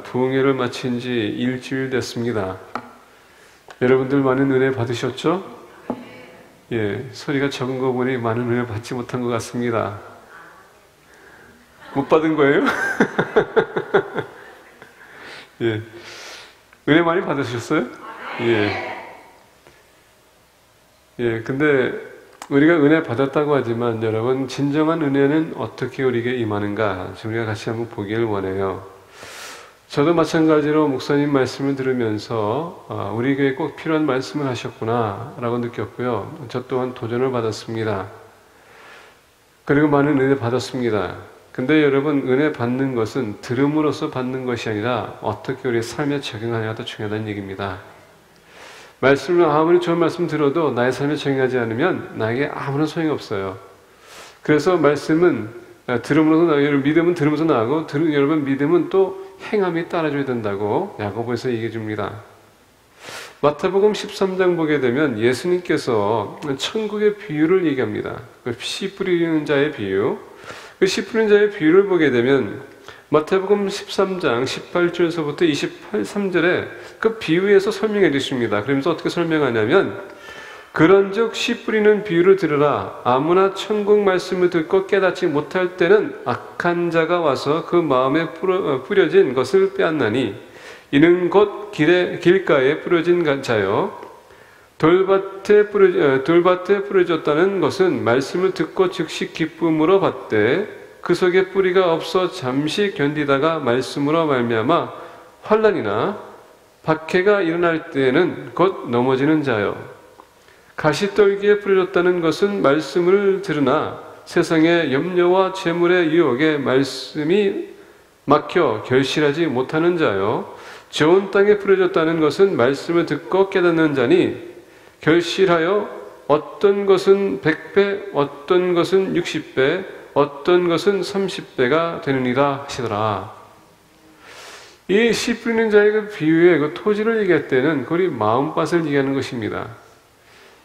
부흥회를 마친 지 일주일 됐습니다. 여러분들 많은 은혜 받으셨죠? 예, 소리가 적은 거 보니 많은 은혜 받지 못한 것 같습니다. 못 받은 거예요? 예, 은혜 많이 받으셨어요? 예. 예, 근데 우리가 은혜 받았다고 하지만 여러분, 진정한 은혜는 어떻게 우리에게 임하는가? 우리가 같이 한번 보기를 원해요. 저도 마찬가지로 목사님 말씀을 들으면서 우리 교회에 꼭 필요한 말씀을 하셨구나 라고 느꼈고요. 저 또한 도전을 받았습니다. 그리고 많은 은혜 받았습니다. 근데 여러분, 은혜 받는 것은 들음으로써 받는 것이 아니라 어떻게 우리의 삶에 적용하냐가 더 중요하다는 얘기입니다. 말씀을 아무리 좋은 말씀 들어도 나의 삶에 적용하지 않으면 나에게 아무런 소용이 없어요. 그래서 말씀은 들음으로서 나가고, 믿음은 들으면서 나가고, 여러분 믿음은 또 행함이 따라줘야 된다고 야고보에서 얘기해 줍니다. 마태복음 13장 보게 되면 예수님께서 천국의 비유를 얘기합니다. 그 씨 뿌리는 자의 비유. 그 씨 뿌리는 자의 비유를 보게 되면 마태복음 13장 18절에서부터 23절에 그 비유에서 설명해 주십니다. 그러면서 어떻게 설명하냐면, 그런즉 씨 뿌리는 비유를 들으라. 아무나 천국 말씀을 듣고 깨닫지 못할 때는 악한 자가 와서 그 마음에 뿌려진 것을 빼앗나니, 이는 곧 길가에 뿌려진 자요 돌밭에 뿌려졌다는 것은 말씀을 듣고 즉시 기쁨으로 받되 그 속에 뿌리가 없어 잠시 견디다가 말씀으로 말미암아 환난이나 박해가 일어날 때에는 곧 넘어지는 자요. 가시떨기에 뿌려졌다는 것은 말씀을 들으나 세상의 염려와 재물의 유혹에 말씀이 막혀 결실하지 못하는 자요. 좋은 땅에 뿌려졌다는 것은 말씀을 듣고 깨닫는 자니 결실하여 어떤 것은 100배, 어떤 것은 60배, 어떤 것은 30배가 되느니라 하시더라. 이 씨 뿌리는 자의 그 비유의 그 토지를 얘기할 때는 그리 마음밭을 얘기하는 것입니다.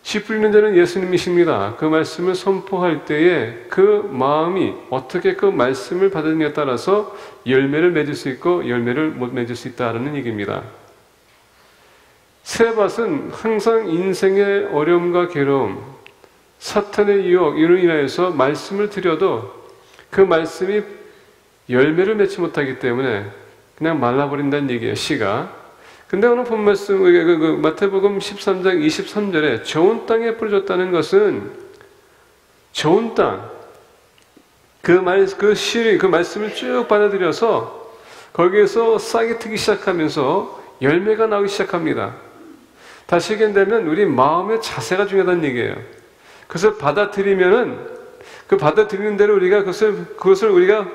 씨 뿌리는 자는 예수님이십니다. 그 말씀을 선포할 때에 그 마음이 어떻게 그 말씀을 받느냐에 따라서 열매를 맺을 수 있고 열매를 못 맺을 수 있다는 얘기입니다. 새 밭은 항상 인생의 어려움과 괴로움, 사탄의 유혹, 이로 인하여서 말씀을 드려도 그 말씀이 열매를 맺지 못하기 때문에 그냥 말라버린다는 얘기예요, 씨가. 근데 오늘 본 말씀, 마태복음 13장 23절에 좋은 땅에 뿌려졌다는 것은 좋은 땅, 그 말씀을 쭉 받아들여서 거기에서 싹이 트기 시작하면서 열매가 나오기 시작합니다. 다시 얘기한다면 우리 마음의 자세가 중요하다는 얘기예요. 그것을 받아들이면은 그 받아들이는 대로 우리가 그것을 우리가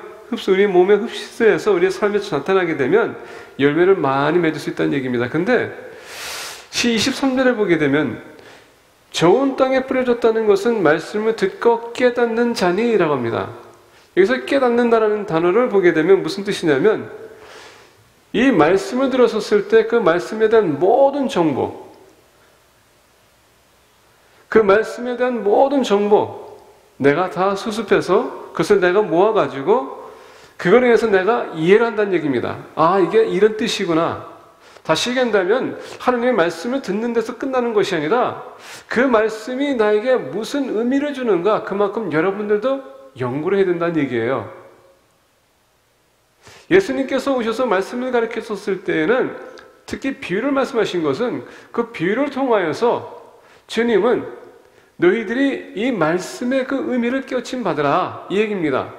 우리 몸에 흡수해서 우리의 삶에 나타나게 되면 열매를 많이 맺을 수 있다는 얘기입니다. 근데 23절에 보게 되면 좋은 땅에 뿌려졌다는 것은 말씀을 듣고 깨닫는 자니라고 합니다. 여기서 깨닫는다라는 단어를 보게 되면 무슨 뜻이냐면, 이 말씀을 들었을 때 그 말씀에 대한 모든 정보, 그 말씀에 대한 모든 정보 내가 다 수습해서 그것을 내가 모아가지고 그거에 의해서 내가 이해를 한다는 얘기입니다. 아, 이게 이런 뜻이구나. 다시 얘기한다면 하나님의 말씀을 듣는 데서 끝나는 것이 아니라 그 말씀이 나에게 무슨 의미를 주는가, 그만큼 여러분들도 연구를 해야 된다는 얘기예요. 예수님께서 오셔서 말씀을 가르쳤을 때에는 특히 비유를 말씀하신 것은 그 비유를 통하여서 주님은 너희들이 이 말씀의 그 의미를 깨우침 받으라, 이 얘기입니다.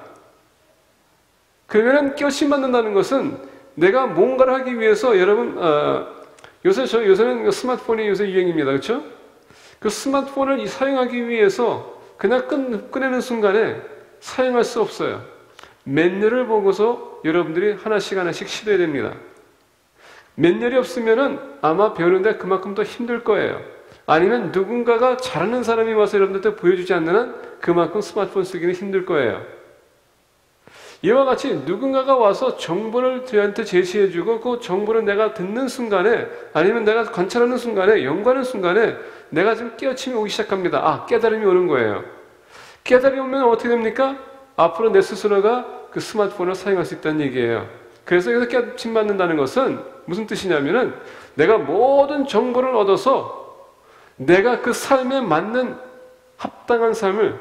그러면 깨우침 받는다는 것은 내가 뭔가를 하기 위해서, 여러분 요새는 스마트폰이 요새 유행입니다. 그렇죠? 그 스마트폰을 사용하기 위해서 그냥 꺼내는 순간에 사용할 수 없어요. 맨유를 보고서 여러분들이 하나씩 시도해야 됩니다. 맨유이 없으면은 아마 배우는데 그만큼 더 힘들 거예요. 아니면 누군가가 잘하는 사람이 와서 여러분들한테 보여주지 않는 한 그만큼 스마트폰 쓰기는 힘들 거예요. 이와 같이 누군가가 와서 정보를 저희한테 제시해주고 그 정보를 내가 듣는 순간에, 아니면 내가 관찰하는 순간에, 연구하는 순간에 내가 지금 깨우침이 오기 시작합니다. 아, 깨달음이 오는 거예요. 깨달음이 오면 어떻게 됩니까? 앞으로 내 스스로가 그 스마트폰을 사용할 수 있다는 얘기예요. 그래서 여기서 깨닫심 받는다는 것은 무슨 뜻이냐면은 내가 모든 정보를 얻어서 내가 그 삶에 맞는 합당한 삶을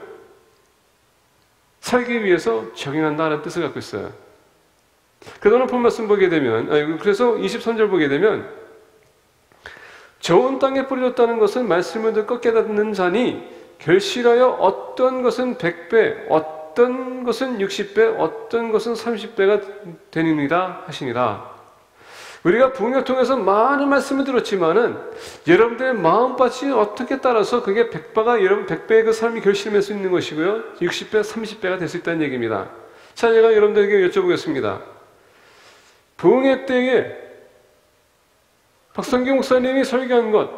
살기 위해서 적용한다는 뜻을 갖고 있어요. 그동안 본 말씀 보게 되면, 그래서 23절 보게 되면, 좋은 땅에 뿌려졌다는 것은 말씀을 듣고 깨닫는 자니 결실하여 어떤 것은 100배, 어떤 것은 60배, 어떤 것은 30배가 되느니라 하시니라. 우리가 부흥을 통해서 많은 말씀을 들었지만은 여러분들의 마음밭이 어떻게 따라서 그게 100배가 여러분 100배의 그 삶이 결실할 수 있는 것이고요, 60배, 30배가 될 수 있다는 얘기입니다. 자, 제가 여러분들에게 여쭤보겠습니다. 부흥의 때에 박성규 목사님이 설교한 것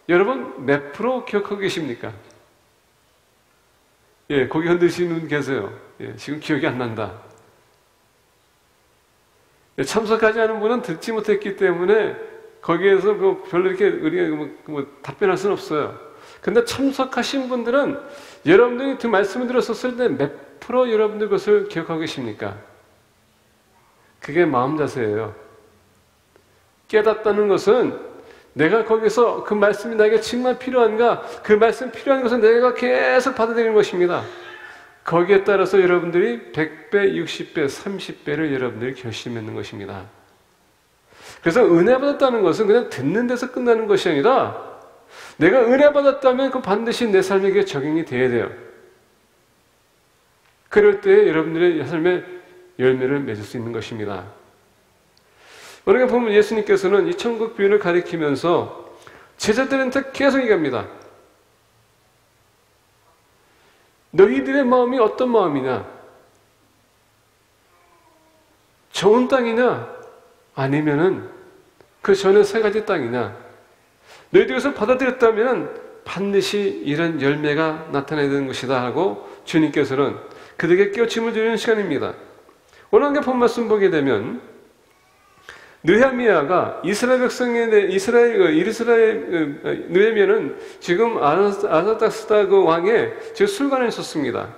여러분 몇 프로 기억하고 계십니까? 예, 고개 흔드시는 분 계세요. 예, 지금 기억이 안 난다. 예, 참석하지 않은 분은 듣지 못했기 때문에 거기에서 별로 이렇게 우리가 답변할 수는 없어요. 근데 참석하신 분들은 여러분들이 그 말씀을 들었을 때 몇 프로 여러분들 것을 기억하고 계십니까? 그게 마음 자세예요. 깨닫다는 것은 내가 거기서 그 말씀이 나에게 정말 필요한가, 그 말씀 필요한 것은 내가 계속 받아들이는 것입니다. 거기에 따라서 여러분들이 100배, 60배, 30배를 여러분들이 결심하는 것입니다. 그래서 은혜 받았다는 것은 그냥 듣는 데서 끝나는 것이 아니라 내가 은혜 받았다면 그 반드시 내 삶에게 적용이 돼야 돼요. 그럴 때 여러분들의 삶에 열매를 맺을 수 있는 것입니다. 우리가 보면 예수님께서는 이 천국 비유를 가리키면서 제자들한테 계속 얘기합니다. 너희들의 마음이 어떤 마음이냐? 좋은 땅이냐? 아니면은 그 전에 세 가지 땅이냐? 너희들에서 받아들였다면 반드시 이런 열매가 나타나야 되는 것이다 하고 주님께서는 그들에게 깨우침을 드리는 시간입니다. 오늘 함께 본 말씀 보게 되면 느헤미야가 이스라엘 백성에 대해 느헤미야는 지금 아르닥스다 그 왕의 지금 술관에 있었습니다.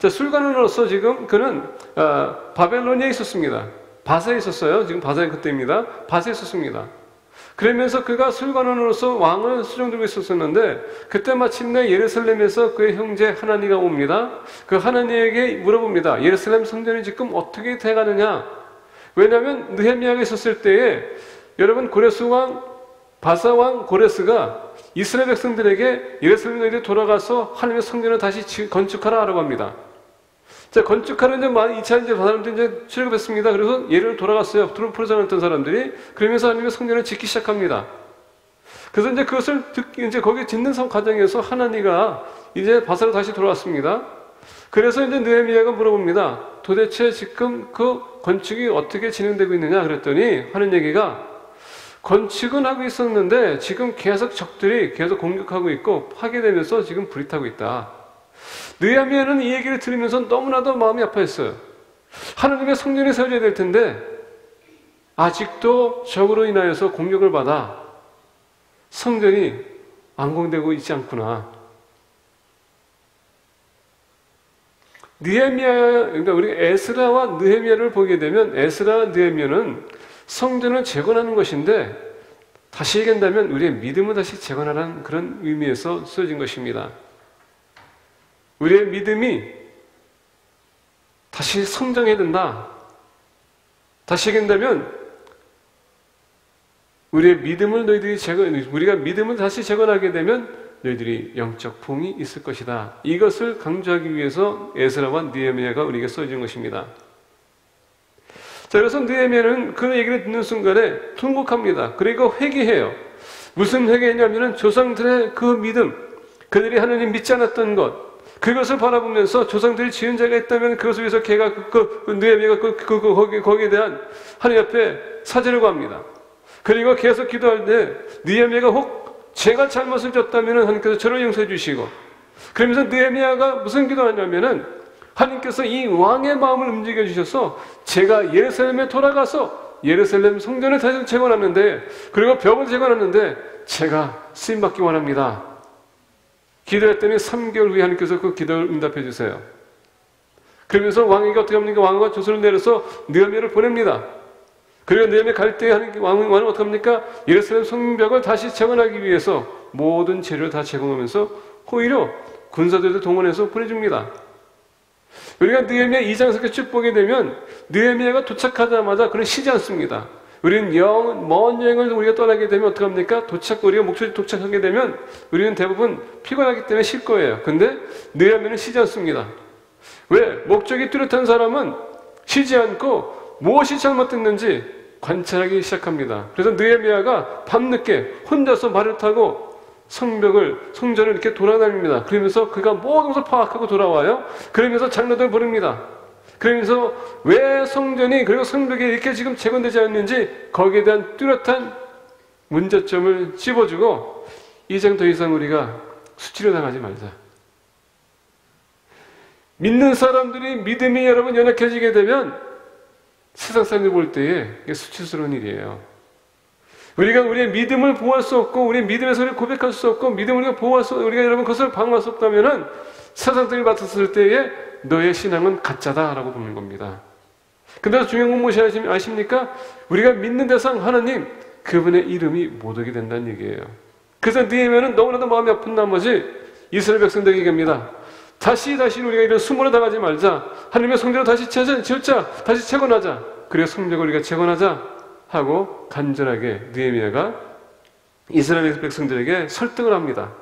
자, 술관으로서 지금 그는 바벨론에 있었습니다. 바사에 있었어요. 지금 바사의 그때입니다. 바사에 있었습니다. 그러면서 그가 술관원으로서 왕을 수종들고 있었었는데 그때 마침내 예루살렘에서 그의 형제 하나니가 옵니다. 그 하나니에게 물어봅니다. 예루살렘 성전이 지금 어떻게 돼가느냐? 왜냐하면 느헤미야가 있었을 때에 여러분 고레스 왕, 바사 왕 고레스가 이스라엘 백성들에게 예루살렘에 돌아가서 하나님의 성전을 다시 건축하라고 합니다. 자, 건축하는 이제 2차 이제 사람들이 이제 출애굽했습니다. 그래서 예루살렘 돌아갔어요. 프로자였던 사람들이. 그러면서 하나님의 성전을 짓기 시작합니다. 그래서 이제 그것을 이제 거기 짓는 과정에서 하나니가 이제 바사로 다시 돌아왔습니다. 그래서 이제 느헤미야가 물어봅니다. 도대체 지금 그 건축이 어떻게 진행되고 있느냐 그랬더니 하는 얘기가 건축은 하고 있었는데 지금 계속 적들이 계속 공격하고 있고 파괴되면서 지금 불이 타고 있다. 느헤미야는 이 얘기를 들으면서 너무나도 마음이 아파했어요. 하나님의 성전이 세워져야 될 텐데 아직도 적으로 인하여서 공격을 받아 성전이 완공되고 있지 않구나. 그러니까 우리가 에스라와 느헤미야를 보게 되면 에스라와 느헤미야는 성전을 재건하는 것인데 다시 얘기한다면 우리의 믿음을 다시 재건하라는 그런 의미에서 쓰여진 것입니다. 우리의 믿음이 다시 성장해야 된다. 다시 얘기한다면 우리의 믿음을 우리가 믿음을 다시 재건하게 되면 너희들이 영적 부흥이 있을 것이다. 이것을 강조하기 위해서 에스라와 느헤미야가 우리에게 써진 것입니다. 자, 그래서 느헤미야는 그 얘기를 듣는 순간에 통곡합니다. 그리고 회개해요. 무슨 회개냐면은 조상들의 그 믿음, 그들이 하나님 믿지 않았던 것, 그것을 바라보면서 조상들이 지은 자가 있다면 그것을 위해서 걔가 느헤미야가 거기에 대한 하나님 앞에 사죄를 구합니다. 그리고 계속 기도할 때 느헤미야가 혹 제가 잘못을 졌다면 하나님께서 저를 용서해 주시고, 그러면서 느헤미야가 무슨 기도하냐면은 하나님께서 이 왕의 마음을 움직여 주셔서 제가 예루살렘에 돌아가서 예루살렘 성전을 다시 재건하는데, 그리고 벽을 재건하는데 제가 쓰임 받기 원합니다. 기도했더니 3개월 후에 하나님께서 그 기도를 응답해 주세요. 그러면서 왕에게 어떻게 합니까? 왕과 조서를 내려서 느헤미야를 보냅니다. 그리고 느헤미야 갈 때 왕은 어떡합니까? 예루살렘 성벽을 다시 재건하기 위해서 모든 재료를 다 제공하면서 오히려 군사들도 동원해서 보내줍니다. 우리가 느헤미야 2장에서 쭉 보게 되면 느헤미야가 도착하자마자 그는 쉬지 않습니다. 우리는 먼 여행을 우리가 떠나게 되면 어떡합니까? 우리가 목적지 도착하게 되면 우리는 대부분 피곤하기 때문에 쉴 거예요. 근데 느헤미야는 쉬지 않습니다. 왜? 목적이 뚜렷한 사람은 쉬지 않고 무엇이 잘못됐는지 관찰하기 시작합니다. 그래서 느헤미야가 밤늦게 혼자서 말을 타고 성전을 이렇게 돌아다닙니다. 그러면서 그가 모든 것을 파악하고 돌아와요. 그러면서 장로들 부릅니다. 그러면서 왜 성전이 그리고 성벽이 이렇게 지금 재건되지 않는지 거기에 대한 뚜렷한 문제점을 찝어주고 이제 더 이상 우리가 수치를 당하지 말자. 믿는 사람들이 믿음이 여러분 연약해지게 되면 세상 사람들이 볼 때에 이게 수치스러운 일이에요. 우리가 우리의 믿음을 보호할 수 없고 우리의 믿음의 소리를 고백할 수 없고 믿음을 우리가 보호할 수 우리가 여러분 그것을 방어할 수 없다면은 세상들이 맡았을 때에 너의 신앙은 가짜다라고 보는 겁니다. 근데 중요한 건 무엇이 아십니까? 우리가 믿는 대상 하나님 그분의 이름이 못 오게 된다는 얘기예요. 그래서 느헤미야는 너무나도 마음이 아픈 나머지 이스라엘 백성들에게 얘기합니다. 다시 우리가 이런 수모를 당하지 말자. 하나님의 성전을 다시 지었자. 다시 재건하자. 그래서 성벽을 우리가 재건하자 하고 간절하게 느헤미야가 이스라엘 백성들에게 설득을 합니다.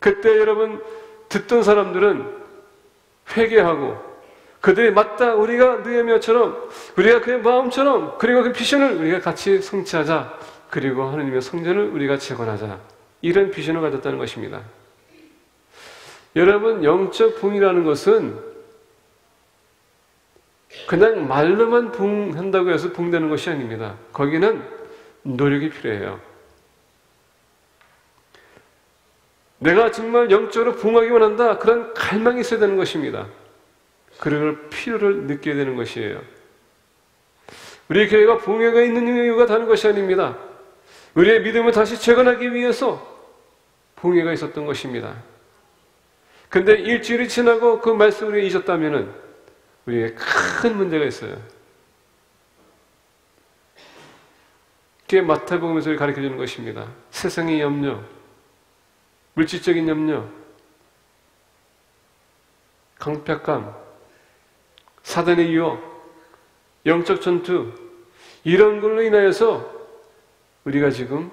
그때 여러분 듣던 사람들은 회개하고 그들이 맞다. 우리가 느헤미야처럼 우리가 그의 마음처럼 그리고 그 비전을 우리가 같이 성취하자. 그리고 하나님의 성전을 우리가 재건하자. 이런 비전을 가졌다는 것입니다. 여러분 영적 부흥이라는 것은 그냥 말로만 부흥한다고 해서 부흥되는 것이 아닙니다. 거기는 노력이 필요해요. 내가 정말 영적으로 부흥하기만 한다. 그런 갈망이 있어야 되는 것입니다. 그럴 필요를 느껴야 되는 것이에요. 우리 교회가 부흥회가 있는 이유가 다른 것이 아닙니다. 우리의 믿음을 다시 재건하기 위해서 부흥회가 있었던 것입니다. 근데 일주일이 지나고 그 말씀을 잊었다면은 우리에게 큰 문제가 있어요. 그게 마태복음에서 가르쳐주는 것입니다. 세상의 염려, 물질적인 염려, 강팍감, 사단의 유혹, 영적 전투 이런 걸로 인하여서 우리가 지금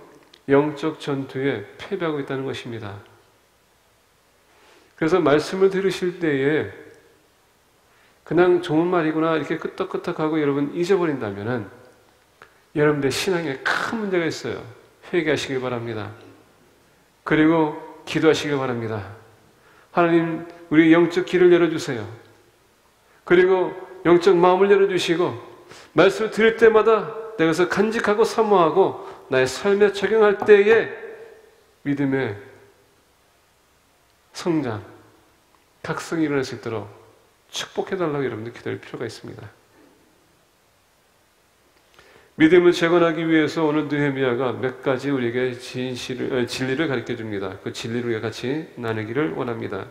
영적 전투에 패배하고 있다는 것입니다. 그래서 말씀을 들으실 때에 그냥 좋은 말이구나 이렇게 끄떡끄떡하고 여러분 잊어버린다면은 여러분들 신앙에 큰 문제가 있어요. 회개하시길 바랍니다. 그리고 기도하시길 바랍니다. 하나님 우리 영적 길을 열어주세요. 그리고 영적 마음을 열어주시고 말씀을 들을 때마다 내가 그것을 간직하고 사모하고 나의 삶에 적용할 때에 믿음의 성장, 각성이 일어날 수 있도록 축복해달라고 여러분들 기도할 필요가 있습니다. 믿음을 재건하기 위해서 오늘 느헤미야가 몇 가지 우리에게 진리를 가르쳐 줍니다. 그 진리를 우리가 같이 나누기를 원합니다.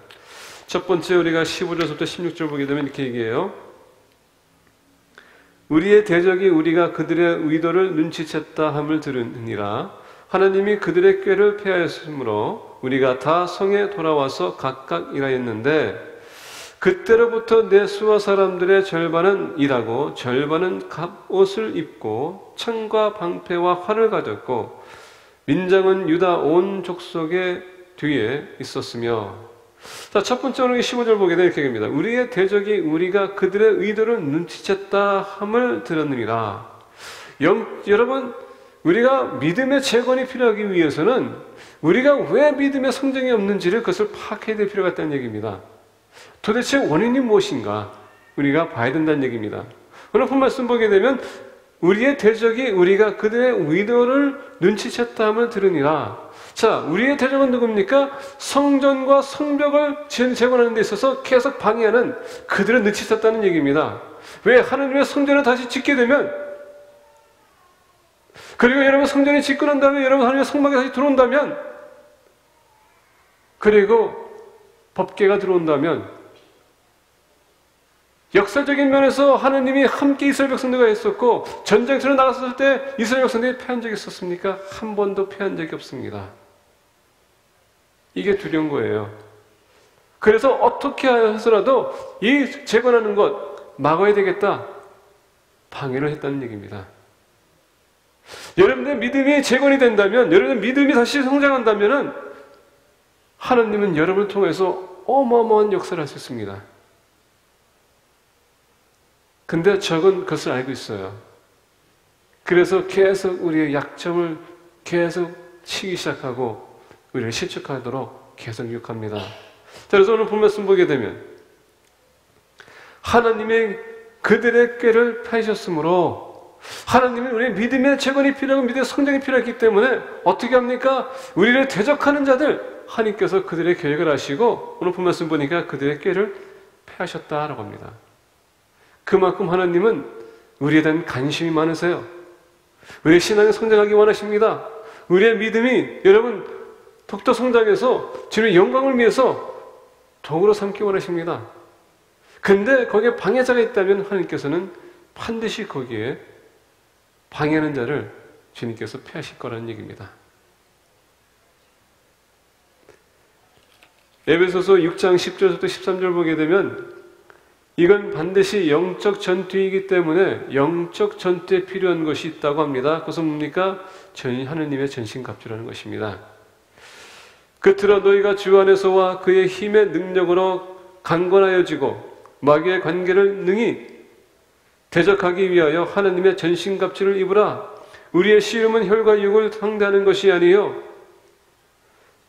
첫 번째 우리가 15절부터 16절 보게 되면 이렇게 얘기해요. 우리의 대적이 우리가 그들의 의도를 눈치챘다 함을 들으니라. 하나님이 그들의 꾀를 폐하였으므로 우리가 다 성에 돌아와서 각각 일하였는데 그때로부터 내 수하 사람들의 절반은 일하고 절반은 갑옷을 입고 창과 방패와 활을 가졌고 민장은 유다 온 족속의 뒤에 있었으며. 자, 첫 번째로 15절 보게 되면 이렇게 됩니다. 우리의 대적이 우리가 그들의 의도를 눈치챘다 함을 들었느니라. 여러분 우리가 믿음의 재건이 필요하기 위해서는 우리가 왜 믿음의 성장이 없는지를 그것을 파악해야 될 필요가 있다는 얘기입니다. 도대체 원인이 무엇인가 우리가 봐야 된다는 얘기입니다. 오늘 본 말씀 보게 되면 우리의 대적이 우리가 그들의 의도를 눈치챘다 함을 들으니라. 자, 우리의 대적은 누굽니까? 성전과 성벽을 재건하는 데 있어서 계속 방해하는 그들을 눈치챘다는 얘기입니다. 왜? 하나님의 성전을 다시 짓게 되면 그리고 여러분 성전이 짓고 난 다음에 여러분 하나님의 성막에 다시 들어온다면 그리고 법궤가 들어온다면 역사적인 면에서 하나님이 함께 이스라엘 백성들과 있었고 전쟁터로 나갔을 때 이스라엘 백성들이 패한 적이 있었습니까? 한 번도 패한 적이 없습니다. 이게 두려운 거예요. 그래서 어떻게 해서라도 이 재건하는 것 막아야 되겠다, 방해를 했다는 얘기입니다. 여러분의 믿음이 재건이 된다면, 여러분의 믿음이 다시 성장한다면 하나님은 여러분을 통해서 어마어마한 역사를 할 수 있습니다. 근데 적은 그것을 알고 있어요. 그래서 계속 우리의 약점을 계속 치기 시작하고 우리를 실축하도록 계속 유혹합니다. 자, 그래서 오늘 본 말씀 보게 되면 하나님의 그들의 꾀를 펴셨으므로, 하나님은 우리의 믿음의 재건이 필요하고 믿음의 성장이 필요했기 때문에 어떻게 합니까? 우리를 대적하는 자들 하나님께서 그들의 계획을 하시고 오늘 본 말씀 보니까 그들의 꾀를 펴하셨다라고 합니다. 그만큼 하나님은 우리에 대한 관심이 많으세요. 우리의 신앙이 성장하기 원하십니다. 우리의 믿음이 여러분 더욱더 성장해서 주님의 영광을 위해서 도구로 삼기 원하십니다. 근데 거기에 방해자가 있다면 하나님께서는 반드시 거기에 방해하는 자를 주님께서 폐하실 거라는 얘기입니다. 에베소서 6장 10절부터 13절 보게 되면 이건 반드시 영적 전투이기 때문에 영적 전투에 필요한 것이 있다고 합니다. 그것은 뭡니까? 하느님의 전신갑주라는 것입니다. 그들아 너희가 주 안에서와 그의 힘의 능력으로 강건하여지고 마귀의 관계를 능히 대적하기 위하여 하느님의 전신갑주를 입으라. 우리의 씨름은 혈과 육을 상대하는 것이 아니요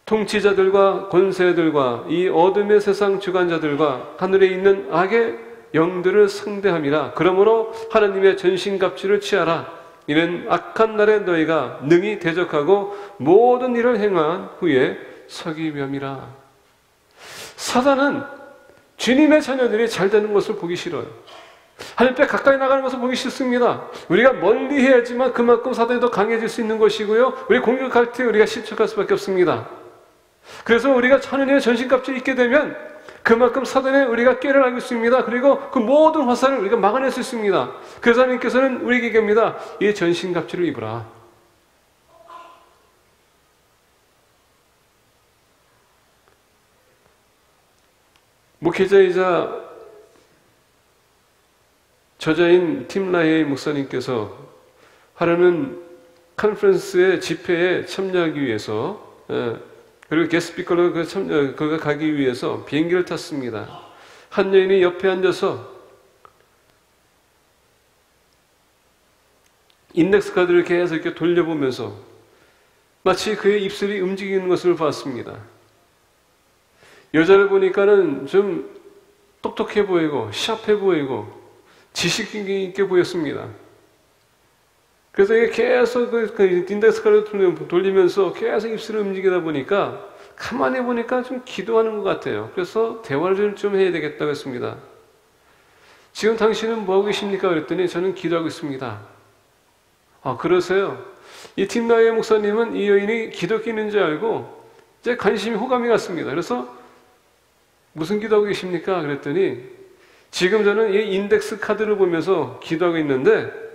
통치자들과 권세들과 이 어둠의 세상 주관자들과 하늘에 있는 악의 영들을 상대함이라. 그러므로 하나님의 전신갑주를 취하라. 이는 악한 날에 너희가 능히 대적하고 모든 일을 행한 후에 서기 위함이라. 사단은 주님의 자녀들이 잘 되는 것을 보기 싫어요. 하나님 앞에 가까이 나가는 것을 보기 싫습니다. 우리가 멀리 해야지만 그만큼 사단이 더 강해질 수 있는 것이고요, 우리 공격할 때 우리가 실축할 수밖에 없습니다. 그래서 우리가 하나님의 전신갑주를 입게 되면 그만큼 사단의 우리가 꾀를 알고 있습니다. 그리고 그 모든 화살을 우리가 막아낼 수 있습니다. 그래서 하나님께서는 우리에게 얘기합니다. 이 전신갑주를 입으라. 목회자이자 저자인 팀 라헤이 목사님께서 하루는 컨퍼런스의 집회에 참여하기 위해서 그리고 게스트스피커로 그가 가기 위해서 비행기를 탔습니다. 한 여인이 옆에 앉아서 인덱스 카드를 계속 이렇게 돌려보면서 마치 그의 입술이 움직이는 것을 봤습니다. 여자를 보니까는 좀 똑똑해 보이고 샤프해 보이고 지식 있게 보였습니다. 그래서 이게 계속 그 인덱스 카드를 돌리면서 계속 입술을 움직이다 보니까 가만히 보니까 좀 기도하는 것 같아요. 그래서 대화를 좀 해야 되겠다고 했습니다. 지금 당신은 뭐하고 계십니까? 그랬더니 저는 기도하고 있습니다. 아, 그러세요? 이 팀라이의 목사님은 이 여인이 기독교인인 줄 알고 이제 관심이 호감이 갔습니다. 그래서 무슨 기도하고 계십니까? 그랬더니 지금 저는 이 인덱스 카드를 보면서 기도하고 있는데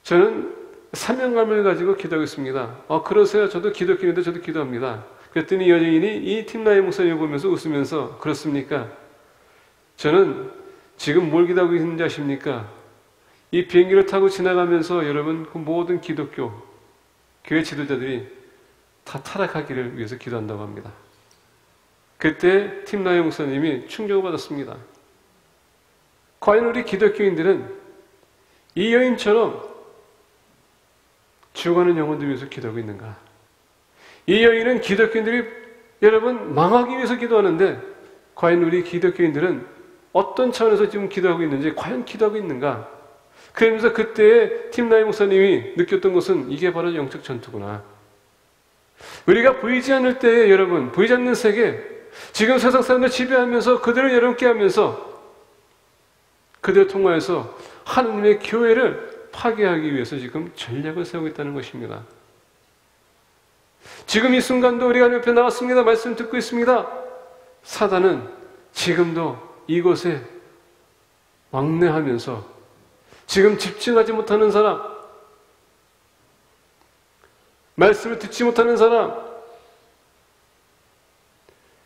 저는 사명감을 가지고 기도하고 있습니다. 그러세요? 저도 기독교인인데 저도 기도합니다. 그랬더니 여인이 이 팀라이 목사님을 보면서 웃으면서 그렇습니까? 저는 지금 뭘 기도하고 있는지 아십니까? 이 비행기를 타고 지나가면서 여러분 그 모든 기독교 교회 지도자들이 다 타락하기를 위해서 기도한다고 합니다. 그때 팀라이 목사님이 충격을 받았습니다. 과연 우리 기독교인들은 이 여인처럼 죽어가는 영혼들 위해서 기도하고 있는가? 이 여인은 기독교인들이 여러분 망하기 위해서 기도하는데 과연 우리 기독교인들은 어떤 차원에서 지금 기도하고 있는지 과연 기도하고 있는가? 그러면서 그때 팀라이 목사님이 느꼈던 것은 이게 바로 영적 전투구나. 우리가 보이지 않을 때에 여러분 보이지 않는 세계 지금 세상 사람들 지배하면서 그들을 여러분께 하면서 그들을 통하여서 하나님의 교회를 파괴하기 위해서 지금 전략을 세우고 있다는 것입니다. 지금 이 순간도 우리가 하나님 옆에 나왔습니다. 말씀 듣고 있습니다. 사단은 지금도 이곳에 왕래하면서 지금 집중하지 못하는 사람, 말씀을 듣지 못하는 사람,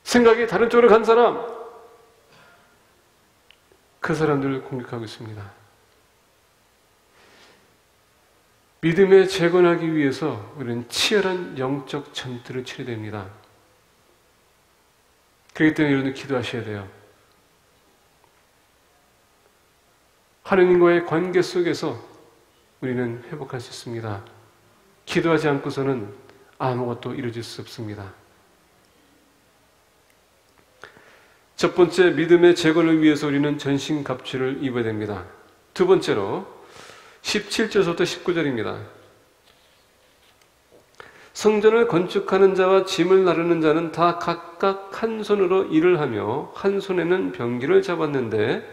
생각이 다른 쪽으로 간 사람, 그 사람들을 공격하고 있습니다. 믿음에 재건하기 위해서 우리는 치열한 영적 전투를 치러야 됩니다. 그렇기 때문에 여러분들 기도하셔야 돼요. 하느님과의 관계 속에서 우리는 회복할 수 있습니다. 기도하지 않고서는 아무것도 이루어질 수 없습니다. 첫 번째, 믿음의 재건을 위해서 우리는 전신갑주를 입어야 됩니다. 두 번째로 17절부터 19절입니다. 성전을 건축하는 자와 짐을 나르는 자는 다 각각 한 손으로 일을 하며 한 손에는 병기를 잡았는데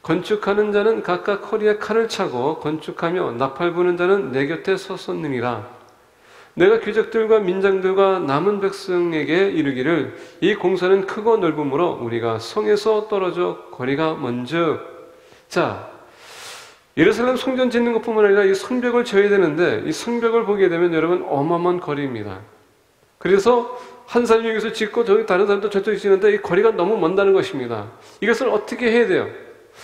건축하는 자는 각각 허리에 칼을 차고 건축하며 나팔 부는 자는 내 곁에 섰었느니라. 내가 귀족들과 민장들과 남은 백성에게 이르기를 이 공사는 크고 넓으므로 우리가 성에서 떨어져 거리가 먼즉. 자, 예루살렘 성전 짓는 것뿐만 아니라 이 성벽을 져야 되는데 이 성벽을 보게 되면 여러분 어마어마한 거리입니다. 그래서 한 사람이 여기서 짓고 저기 다른 사람도 저쪽에 짓는데 이 거리가 너무 먼다는 것입니다. 이것을 어떻게 해야 돼요?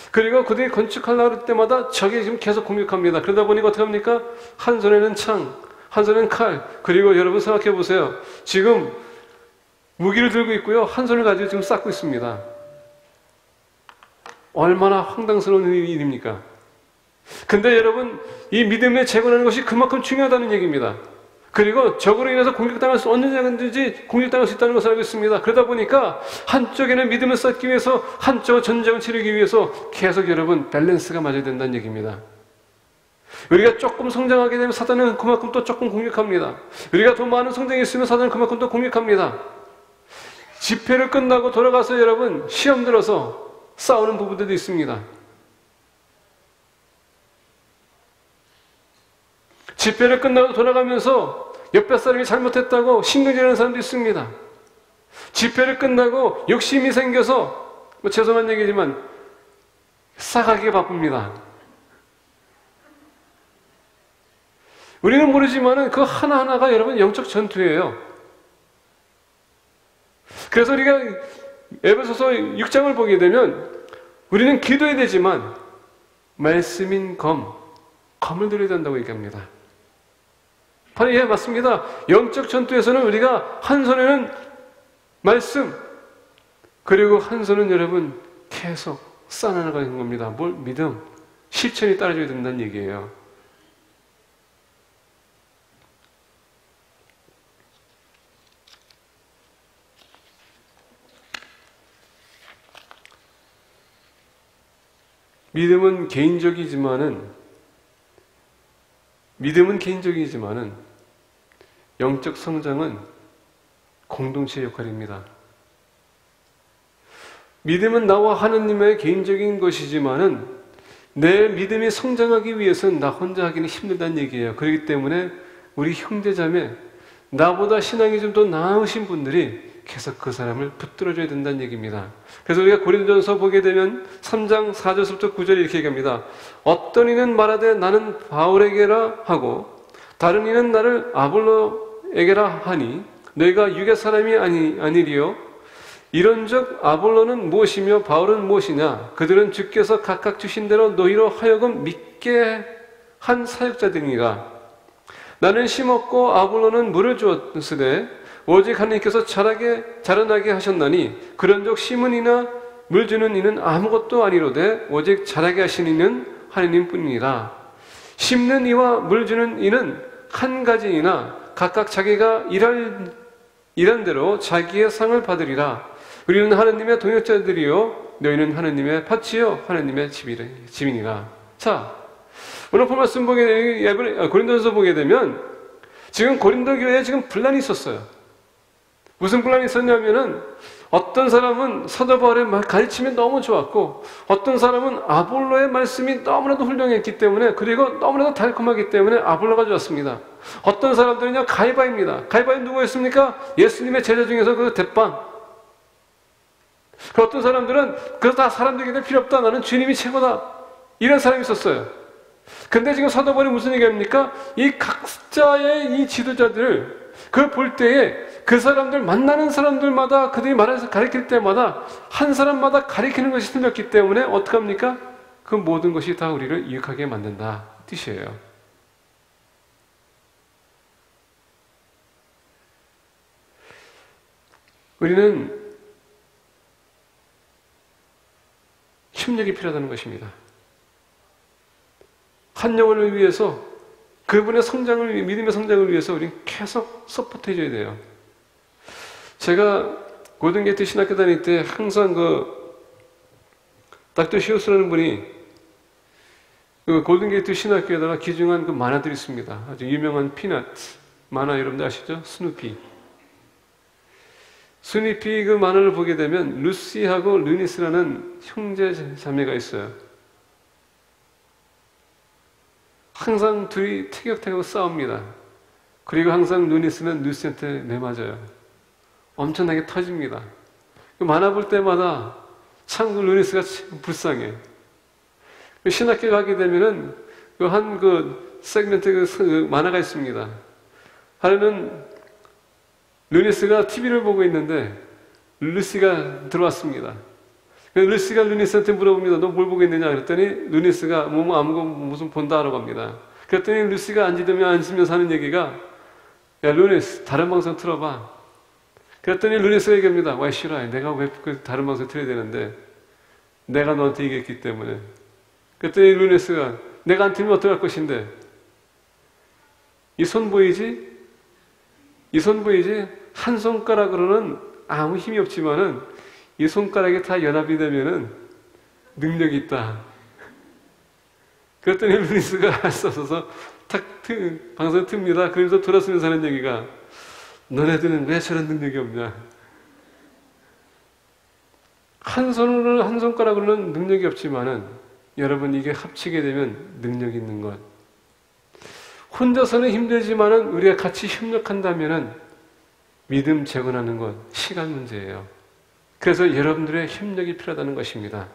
그리고 그들이 건축하려고 할 때마다 적이 지금 계속 공격합니다. 그러다 보니까 어떻게 합니까? 한 손에는 창, 한 손에는 칼. 그리고 여러분 생각해 보세요. 지금 무기를 들고 있고요. 한 손을 가지고 지금 쌓고 있습니다. 얼마나 황당스러운 일입니까? 근데 여러분, 이 믿음에 재건하는 것이 그만큼 중요하다는 얘기입니다. 그리고 적으로 인해서 공격당할 수 언제든지 공격당할 수 있다는 것을 알고 있습니다. 그러다 보니까 한쪽에는 믿음을 쌓기 위해서 한쪽은 전쟁을 치르기 위해서 계속 여러분 밸런스가 맞아야 된다는 얘기입니다. 우리가 조금 성장하게 되면 사단은 그만큼 또 조금 공격합니다. 우리가 더 많은 성장이 있으면 사단은 그만큼 또 공격합니다. 집회를 끝나고 돌아가서 여러분 시험 들어서 싸우는 부부들도 있습니다. 집회를 끝나고 돌아가면서 옆에 사람이 잘못했다고 신경질하는 사람도 있습니다. 집회를 끝나고 욕심이 생겨서 죄송한 얘기지만 싸가기가 바쁩니다. 우리는 모르지만은 그 하나하나가 여러분 영적 전투예요. 그래서 우리가 에베소서 6장을 보게 되면 우리는 기도해야 되지만 말씀인 검을 들어야 된다고 얘기합니다. 바로 예, 맞습니다. 영적 전투에서는 우리가 한 손에는 말씀, 그리고 한 손은 여러분 계속 쌓아나가는 겁니다. 뭘? 믿음, 실천이 따라줘야 된다는 얘기예요. 믿음은 개인적이지만은 영적 성장은 공동체의 역할입니다. 믿음은 나와 하느님의 개인적인 것이지만은 내 믿음이 성장하기 위해서는 나 혼자 하기는 힘들다는 얘기예요. 그렇기 때문에 우리 형제자매, 나보다 신앙이 좀 더 나으신 분들이 계속 그 사람을 붙들어줘야 된다는 얘기입니다. 그래서 우리가 고린도전서 보게 되면 3장 4절부터 9절에 이렇게 얘기합니다. 어떤 이는 말하되 나는 바울에게라 하고 다른 이는 나를 아볼로에게라 하니 너희가 육의 사람이 아니리요. 이런즉 아볼로는 무엇이며 바울은 무엇이냐? 그들은 주께서 각각 주신 대로 너희로 하여금 믿게 한 사역자들이니라. 나는 심었고 아볼로는 물을 주었으되 오직 하나님께서 자라나게 하셨나니 그런즉 심은 이나 물 주는 이는 아무것도 아니로되 오직 자라게 하신 이는 하나님뿐이니라. 심는 이와 물 주는 이는 한 가지이나 각각 자기가 일한 대로 자기의 상을 받으리라. 우리는 하나님의 동역자들이요 너희는 하나님의 밭이요 하나님의 집이니라. 자, 오늘 본 말씀 보게 되면 고린도전서 보게 되면 지금 고린도 교회에 지금 분란이 있었어요. 무슨 분란이 있었냐면은 어떤 사람은 사도 바울의 가르침이 너무 좋았고 어떤 사람은 아볼로의 말씀이 너무나도 훌륭했기 때문에 그리고 너무나도 달콤하기 때문에 아볼로가 좋았습니다. 어떤 사람들은요 가이바입니다. 가이바는 누구였습니까? 예수님의 제자 중에서 그 대빵. 그 어떤 사람들은 그래서 다 사람들에게 필요 없다. 나는 주님이 최고다. 이런 사람이 있었어요. 근데 지금 사도 바울이 무슨 얘기합니까? 이 각자의 이 지도자들 그걸 볼 때에 그 사람들 만나는 사람들마다 그들이 말해서 가르칠 때마다 한 사람마다 가르치는 것이 틀렸기 때문에 어떡합니까? 그 모든 것이 다 우리를 유익하게 만든다 뜻이에요. 우리는 협력이 필요하다는 것입니다. 한 영혼을 위해서 그분의 성장을, 믿음의 성장을 위해서 우리는 계속 서포트해줘야 돼요. 제가 고등게이트 신학교 다닐 때 항상 닥터 시오스라는 분이 골든게이트 신학교에다가 기증한 만화들이 있습니다. 아주 유명한 피넛 만화 여러분들 아시죠? 스누피. 스누피 그 만화를 보게 되면 루시하고 루니스라는 형제 자매가 있어요. 항상 둘이 티격태격 싸웁니다. 그리고 항상 루니스는 루시한테 매맞아요. 엄청나게 터집니다. 그 만화 볼 때마다 참 루니스가 참 불쌍해. 신학교 가게 되면은 세그멘트 만화가 있습니다. 하루는 루니스가 TV를 보고 있는데 루시가 들어왔습니다. 루시가 루니스한테 물어봅니다. 너 뭘 보고 있느냐? 그랬더니 루니스가 아무거 무슨 본다 하라고 합니다. 그랬더니 루시가 앉으면서 하는 얘기가 야 루니스 다른 방송 틀어봐. 그랬더니 루니스가 얘기합니다. 왜 싫어해? 내가 왜 다른 방송 틀어야 되는데 내가 너한테 얘기했기 때문에. 그랬더니 루니스가 내가 안 틀면 어떡할 것인데 이 손 보이지? 이 손 보이지? 한 손가락으로는 아무 힘이 없지만은 이 손가락이 다 연합이 되면은 능력이 있다. 그랬더니 루니스가 써서 방송을 틉니다. 그러면서 돌아서면서 하는 얘기가 너네들은 왜 저런 능력이 없냐? 한 손가락으로는 능력이 없지만은 여러분 이게 합치게 되면 능력이 있는 것. 혼자서는 힘들지만은 우리가 같이 협력한다면은 믿음 재건하는 것 시간 문제예요. 그래서 여러분들의 협력이 필요하다는 것입니다.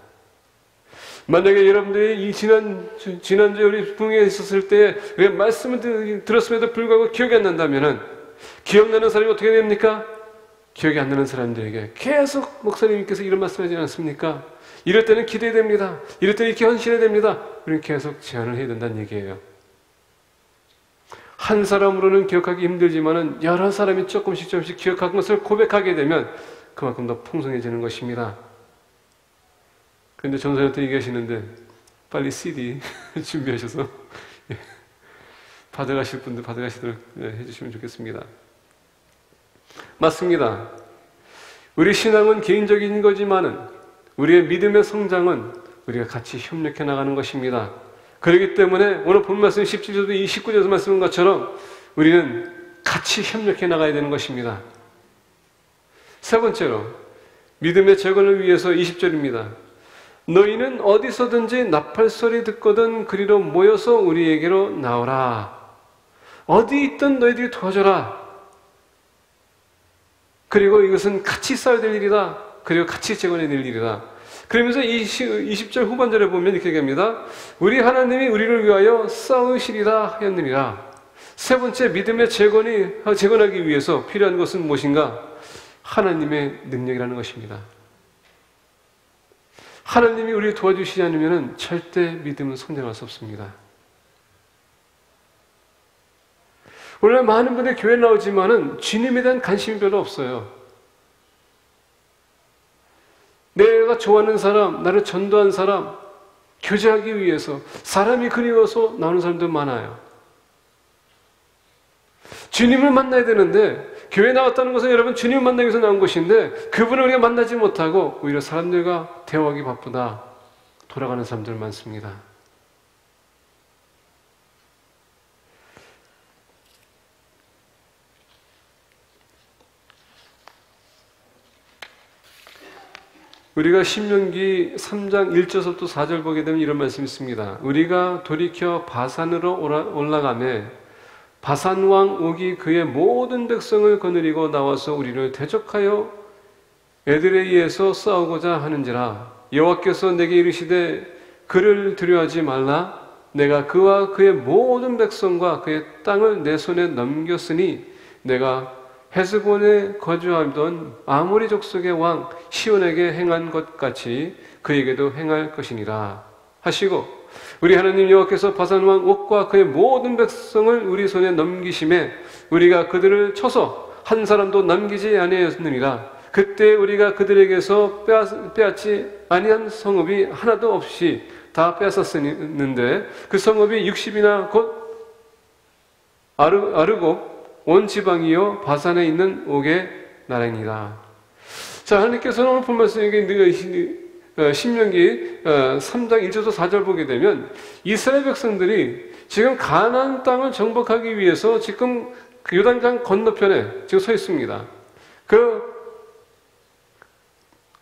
만약에 여러분들이 이 지난주에 우리 부흥회에 있었을 때 말씀을 들었음에도 불구하고 기억이 안 난다면은 기억나는 사람이 어떻게 됩니까? 기억이 안 나는 사람들에게 계속 목사님께서 이런 말씀하지 않습니까? 이럴 때는 기도해야 됩니다. 이럴 때는 이렇게 헌신해야 됩니다. 우리는 계속 제안을 해야 된다는 얘기예요. 한 사람으로는 기억하기 힘들지만은 여러 사람이 조금씩 기억한 것을 고백하게 되면 그만큼 더 풍성해지는 것입니다. 그런데 전사님한테 얘기하시는데 빨리 CD 준비하셔서 받아가실 분들 받아가시도록 해주시면 좋겠습니다. 맞습니다. 우리 신앙은 개인적인 거지만은 우리의 믿음의 성장은 우리가 같이 협력해 나가는 것입니다. 그렇기 때문에 오늘 본 말씀 17절도 29절에서 말씀한 것처럼 우리는 같이 협력해 나가야 되는 것입니다. 세 번째로 믿음의 재건을 위해서 20절입니다. 너희는 어디서든지 나팔소리 듣거든 그리로 모여서 우리에게로 나오라. 어디 있든 너희들이 도와줘라. 그리고 이것은 같이 싸워야 될 일이다. 그리고 같이 재건해야 될 일이다. 그러면서 20절 후반절에 보면 이렇게 얘기합니다. 우리 하나님이 우리를 위하여 싸우시리라 하였느니라. 세 번째 믿음의 재건하기 위해서 필요한 것은 무엇인가? 하나님의 능력이라는 것입니다. 하나님이 우리를 도와주시지 않으면 절대 믿음은 성장할 수 없습니다. 원래 많은 분들이 교회 나오지만은 주님에 대한 관심이 별로 없어요. 내가 좋아하는 사람, 나를 전도한 사람, 교제하기 위해서 사람이 그리워서 나오는 사람도 많아요. 주님을 만나야 되는데 교회 나왔다는 것은 여러분 주님을 만나기 위해서 나온 것인데 그분을 우리가 만나지 못하고 오히려 사람들과 대화하기 바쁘다 돌아가는 사람들 많습니다. 우리가 신명기 3장 1절부터 4절 보게 되면 이런 말씀이 있습니다. 우리가 돌이켜 바산으로 올라가매 바산 왕 옥이 그의 모든 백성을 거느리고 나와서 우리를 대적하여 에드레이에서 싸우고자 하는지라. 여호와께서 내게 이르시되 그를 두려워하지 말라. 내가 그와 그의 모든 백성과 그의 땅을 내 손에 넘겼으니 내가 헤스본에 거주하던 아모리 족속의 왕 시온에게 행한 것 같이 그에게도 행할 것이니라 하시고, 우리 하나님 여호와께서 바산 왕 옥과 그의 모든 백성을 우리 손에 넘기심에 우리가 그들을 쳐서 한 사람도 남기지 아니하였느니라. 그때 우리가 그들에게서 빼앗지 아니한 성읍이 하나도 없이 다 빼앗았었는데 그 성읍이 60이나 곧 아르곱 온 지방이요 바산에 있는 옥의 나라이니라. 자, 하나님께서는 오늘 본 말씀 신명기 3장 1절부터 4절 보게 되면 이스라엘 백성들이 지금 가나안 땅을 정복하기 위해서 지금 그 요단강 건너편에 지금 서 있습니다. 그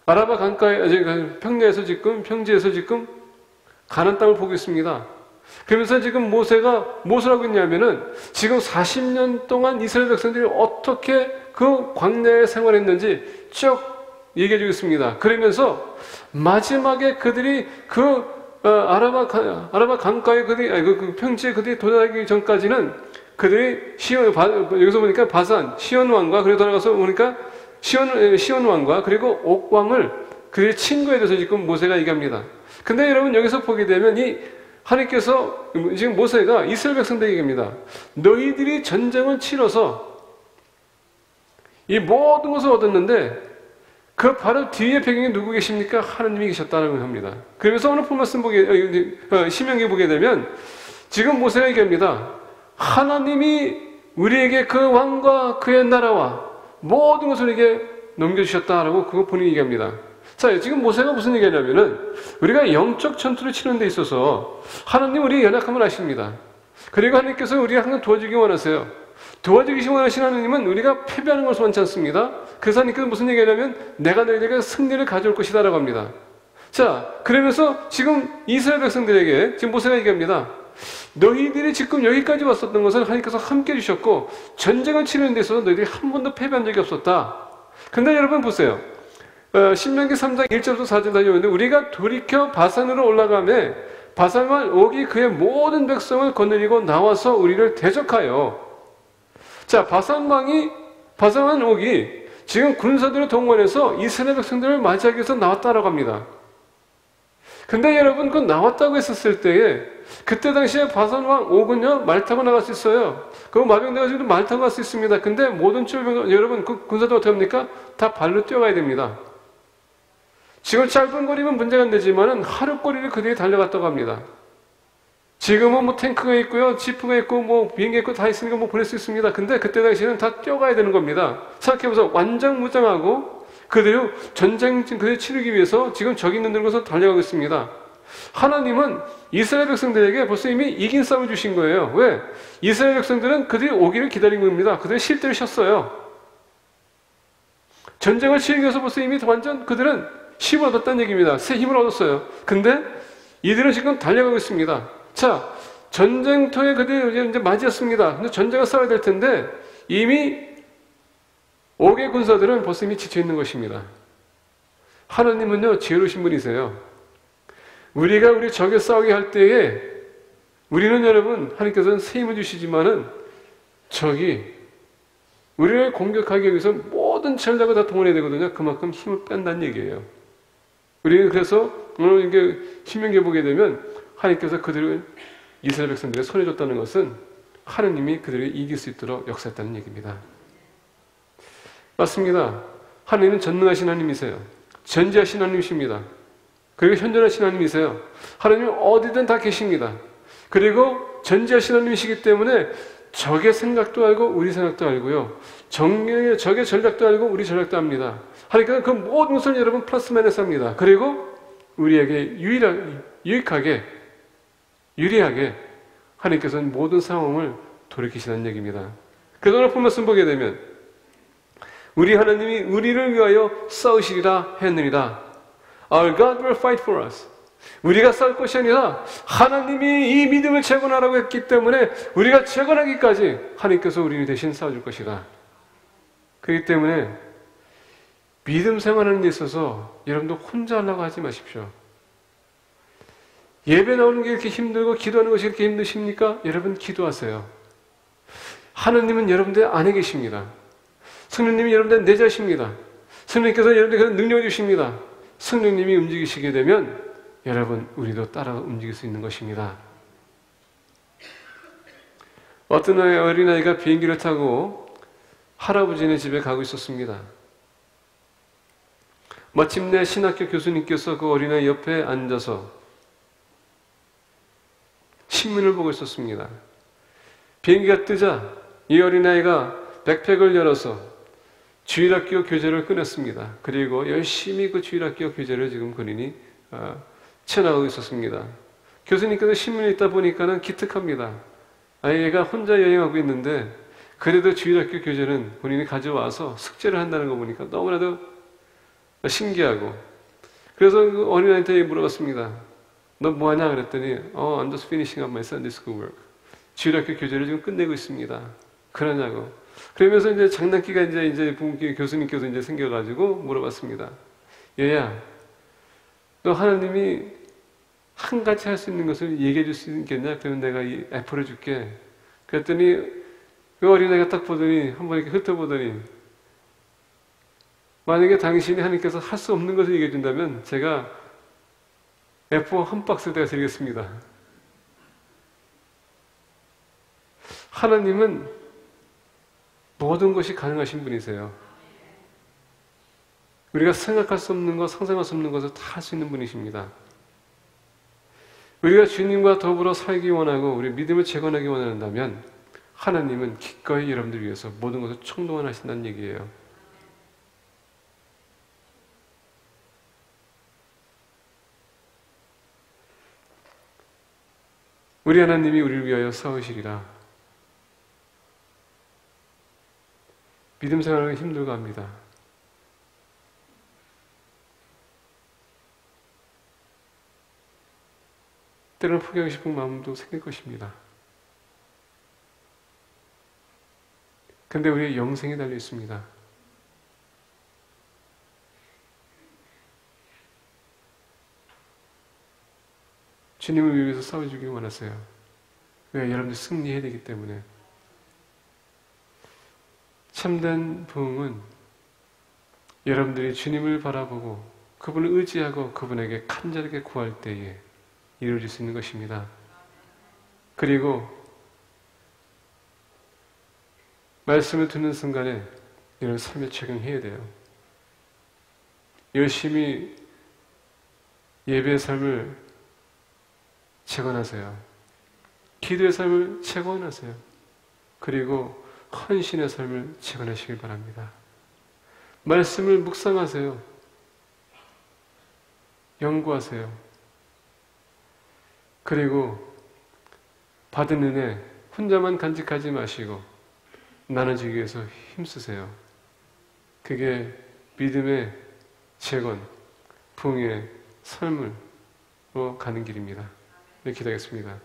아라바 강가에 평지에서 지금 가나안 땅을 보고 있습니다. 그러면서 지금 모세가 무엇을 하고 있냐면은 지금 40년 동안 이스라엘 백성들이 어떻게 그 광야에 생활했는지 쭉 얘기해 주고 있습니다. 그러면서 마지막에 그들이 그 아라바 강가에 그 평지에 그들이 도달하기 전까지는 그들이 여기서 보니까 바산 시온 왕과 그리고 돌아가서 보니까 시온 왕과 그리고 옥 왕을 그들의 친구에 대해서 지금 모세가 얘기합니다. 근데 여러분 여기서 보게 되면 이 하나님께서 지금 모세가 이스라엘 백성들에게 얘기합니다. 너희들이 전쟁을 치러서 이 모든 것을 얻었는데 그 바로 뒤에 배경에 누구 계십니까? 하나님이 계셨다는 합니다. 그러면서 오늘 본 말씀 신명기 보게 되면 지금 모세가 얘기합니다. 하나님이 우리에게 그 왕과 그의 나라와 모든 것을 우리에게 넘겨주셨다라고 그거 본인이 얘기합니다. 자, 지금 모세가 무슨 얘기하냐면은 우리가 영적 전투를 치는 데 있어서 하나님 우리의 연약함을 아십니다. 그리고 하나님께서 우리가 항상 도와주기 원하세요. 도와주기 원하시는 하나님은 우리가 패배하는 것을 원치 않습니다. 그래서 하나님께서 무슨 얘기하냐면 내가 너희에게 승리를 가져올 것이다 라고 합니다. 자, 그러면서 지금 이스라엘 백성들에게 지금 모세가 얘기합니다. 너희들이 지금 여기까지 왔었던 것은 하나님께서 함께 해주셨고 전쟁을 치르는 데 있어서 너희들이 한 번도 패배한 적이 없었다. 근데 여러분 보세요. 신명기 3장 1절부터 4절 다녀오는데 우리가 돌이켜 바산으로 올라가매 바산왕 옥이 그의 모든 백성을 거느리고 나와서 우리를 대적하여. 자, 바산왕 옥이 지금 군사들을 동원해서 이스라엘 백성들을 맞이하기 위해서 나왔다라고 합니다. 근데 여러분 그 나왔다고 했었을 때에 그때 당시에 바산왕 옥은요 말 타고 나갈 수 있어요. 그 마병대가 지금 말 타고 갈 수 있습니다. 근데 모든 여러분 그 군사들 어떻게 합니까? 다 발로 뛰어가야 됩니다. 지금 짧은 거리면 문제가 안 되지만은 하루 거리를 그들이 달려갔다고 합니다. 지금은 뭐 탱크가 있고요, 지프가 있고, 뭐 비행기 있고 다 있으니까 뭐 보낼 수 있습니다. 근데 그때 당시에는 다 뛰어가야 되는 겁니다. 생각해보세요. 완전 무장하고 그들이 그들이 치르기 위해서 지금 적이 있는 곳으로 달려가고 있습니다. 하나님은 이스라엘 백성들에게 벌써 이미 이긴 싸움을 주신 거예요. 왜? 이스라엘 백성들은 그들이 오기를 기다린 겁니다. 그들은 쉴 때를 쉬었어요. 전쟁을 치르기 위해서 벌써 이미 완전 그들은 힘을 얻었다는 얘기입니다. 새 힘을 얻었어요. 근데 이들은 지금 달려가고 있습니다. 자, 전쟁터에 그들이 이제 맞이했습니다. 근데 전쟁을 싸워야 될 텐데 이미 옥의 군사들은 벌써 이미 지쳐 있는 것입니다. 하나님은요 지혜로우신 분이세요. 우리가 우리 적에 싸우게 할 때에 우리는 여러분 하나님께서는 새 힘을 주시지만은 적이 우리를 공격하기 위해서 모든 전략을 다 동원해야 되거든요. 그만큼 힘을 뺀다는 얘기예요. 우리는 그래서 오늘 이게 신명기에 보게 되면 하나님께서 그들을 이스라엘 백성들에 손에 줬다는 것은 하나님이 그들을 이길 수 있도록 역사했다는 얘기입니다. 맞습니다. 하나님은 전능하신 하나님이세요. 전지하신 하나님이십니다. 그리고 현존하신 하나님이세요. 하나님은 어디든 다 계십니다. 그리고 전지하신 하나님이시기 때문에 적의 생각도 알고 우리 생각도 알고요. 적의 전략도 알고 우리 전략도 압니다. 하나님께서는 그 모든 것을 여러분 플러스 마이너스 합니다. 그리고 우리에게 유리하게 하나님께서는 모든 상황을 돌이키시는 얘기입니다. 그래서 오늘 말씀 보게 되면 우리 하나님이 우리를 위하여 싸우시리라 했느니라. Our God will fight for us. 우리가 싸울 것이 아니라 하나님이 이 믿음을 재건하라고 했기 때문에 우리가 재건하기까지 하나님께서 우리 대신 싸워줄 것이다. 그렇기 때문에 믿음 생활하는 데 있어서 여러분도 혼자 하려고 하지 마십시오. 예배 나오는 게 이렇게 힘들고 기도하는 것이 이렇게 힘드십니까? 여러분 기도하세요. 하느님은 여러분들 안에 계십니다. 성령님이 여러분들 내자십니다. 성령님께서 여러분들 그런 능력을 주십니다. 성령님이 움직이시게 되면 여러분 우리도 따라 움직일 수 있는 것입니다. 어떤 어린아이가 비행기를 타고 할아버지네 집에 가고 있었습니다. 마침내 신학교 교수님께서 그 어린아이 옆에 앉아서 신문을 보고 있었습니다. 비행기가 뜨자 이 어린아이가 백팩을 열어서 주일학교 교재를 꺼냈습니다. 그리고 열심히 그 주일학교 교재를 지금 본인이 채워나가고 있었습니다. 교수님께서 신문을 읽다 보니까는 기특합니다. 아이가 혼자 여행하고 있는데 그래도 주일학교 교재는 본인이 가져와서 숙제를 한다는 거 보니까 너무나도 신기하고, 그래서 그 어린아이한테 물어봤습니다. 너 뭐하냐 그랬더니 I'm just finishing up my Sunday school work. 주일학교 교재를 지금 끝내고 있습니다. 그러냐고. 그러면서 이제 장난기가 이제 교수님께서 이제 생겨가지고 물어봤습니다. 얘야, 너 하나님이 한 가지 할 수 있는 것을 얘기해 줄 수 있겠냐? 그러면 내가 이 애플을 줄게. 그랬더니 그 어린아이가 딱 보더니 한번 이렇게 훑어보더니 만약에 당신이 하나님께서 할 수 없는 것을 얘기해 준다면 제가 애플 한 박스를 내가 드리겠습니다. 하나님은 모든 것이 가능하신 분이세요. 우리가 생각할 수 없는 것, 상상할 수 없는 것을 다 할 수 있는 분이십니다. 우리가 주님과 더불어 살기 원하고 우리 믿음을 재건하기 원한다면 하나님은 기꺼이 여러분들 위해서 모든 것을 총동원하신다는 얘기예요. 우리 하나님이 우리를 위하여 싸우시리라. 믿음 생활은 힘들고 합니다. 때로는 포기하고 싶은 마음도 생길 것입니다. 근데 우리의 영생이 달려 있습니다. 주님을 위해서 싸워주길 원하세요. 왜? 여러분들 승리해야 되기 때문에. 참된 부흥은 여러분들이 주님을 바라보고 그분을 의지하고 그분에게 간절하게 구할 때에 이루어질 수 있는 것입니다. 그리고 말씀을 듣는 순간에 이런 삶에 적용해야 돼요. 열심히 예배의 삶을 재건하세요. 기도의 삶을 재건하세요. 그리고 헌신의 삶을 재건하시길 바랍니다. 말씀을 묵상하세요. 연구하세요. 그리고 받은 은혜 혼자만 간직하지 마시고 나눠주기 위해서 힘쓰세요. 그게 믿음의 재건, 부흥의 삶으로 가는 길입니다. 네, 기도하겠습니다.